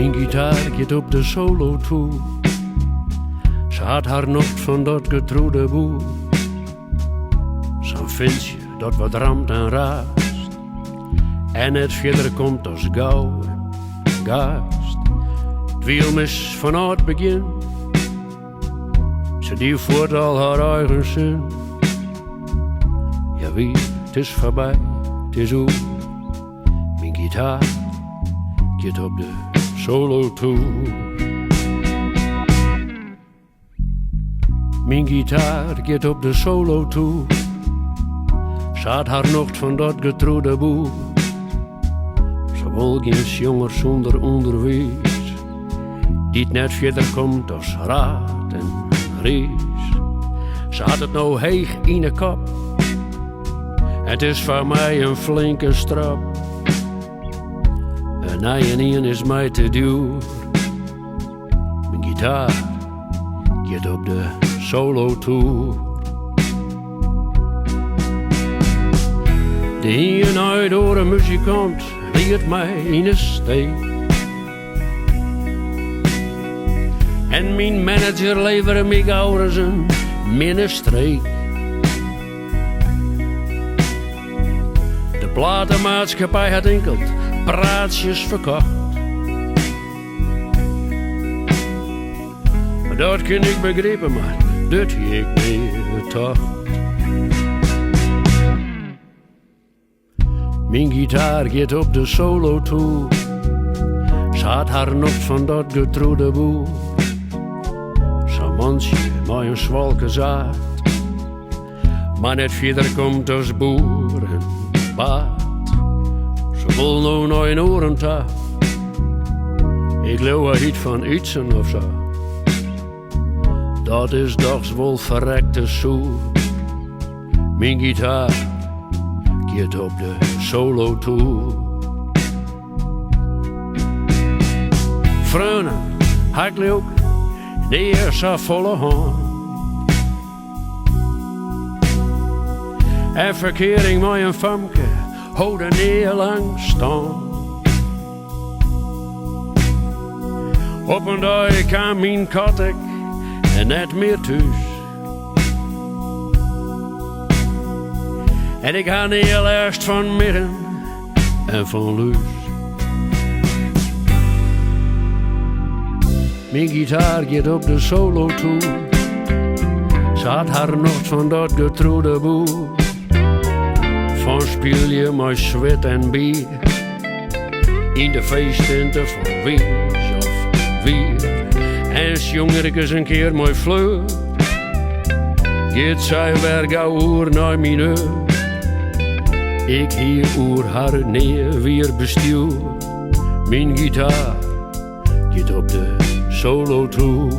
Mijn gitaar gaat op de solo toe. Ze had haar nocht van dat getrouwde boer. Zo'n vindje dat wat ramt en raast. En het verder komt als gauw en gaast. Het wiel is van het begin. Ze die voert al haar eigen zin. Ja wie, het is voorbij, het is oer. Mijn gitaar gaat op de solo toe. Mijn gitaar gaat op de solo toe. Ze had haar nocht van dat getrouwde boer. Ze wil geen jonger zonder onderwijs. Die het net verder komt als raad en reis. Ze had het nou heeg in de kop. Het is voor mij een flinke strap. En een is mij te duur. Mijn gitaar gaat op de solo tour. De hier uit door een muzikant leert mij in de steek. En mijn manager levert mij ouders een minnestreek. De platenmaatschappij had enkel praatjes verkocht. Maar dat kan ik begrijpen, maar dat hier ik meer toch. Mijn gitaar gaat op de solo toe. Ze had haar nocht van dat getrouwde boer. Zo'n mansje met een zwalke zaad. Maar net verder komt als boer en baat. Ze wil nou naar een orentag. Ik geloof er iets van ietsen of zo. Dat is toch wel verrekte soer. Mijn gitaar gaat op de solo tour. Vrienden, ik leuk, de eerste volle hand. En verkering met een famke, houden heel lang staan. Op een dag kwam mijn kattek en net meer thuis. En ik had heel eerst van midden en van luis. Mijn gitaar gaat op de solo toe. Ze had haar nocht van dat getrouwde boer. Van speel je maar zwet en bier. In de feesttenten van wiens of weer. En s'jongerkes een keer mooi fleur. Gaat zij weer gauw oer naar mijn eur. Ik hier oer haar neer weer bestuur. Mijn gitaar gaat op de solo tour.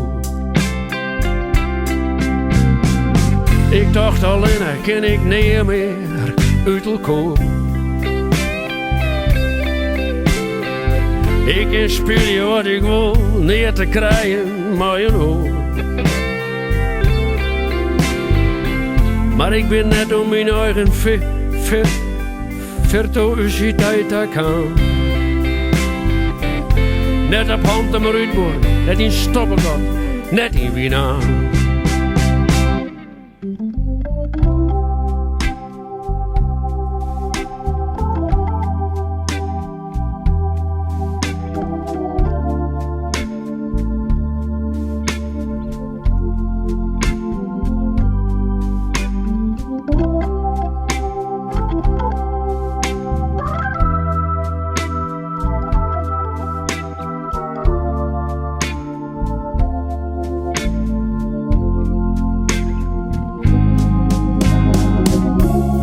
Ik dacht alleen, ken ik niet meer uit elkaar. Ik kan spelen wat ik wil, neer te krijgen, maar een oor. Maar ik ben net om mijn eigen virtuositeit te kan. Net op handen maar uitboren, net in stoppen kan, net in Wiener.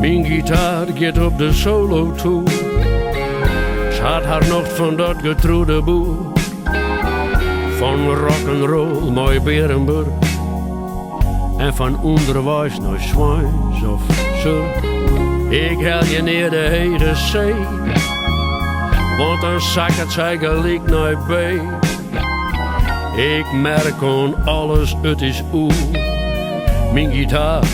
Mijn gitaar gaat op de solo toe. Ze had haar nocht van dat getrouwde boer. Van rock'n'roll mooi Berenburg. En van onderwijs naar Zwijns of zo. Ik hel je neer de hele zee. Want dan zakt het zij gelijk naar bij. Ik merk aan alles, het is oer. Mijn gitaar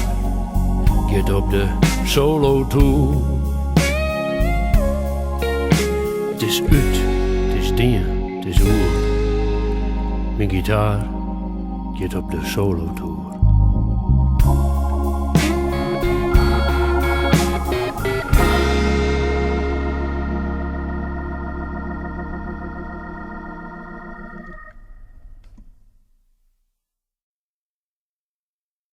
gaat op de solo tour. Het is uit, het is dingen, het is woord. Mijn gitaar gaat op de solo toe.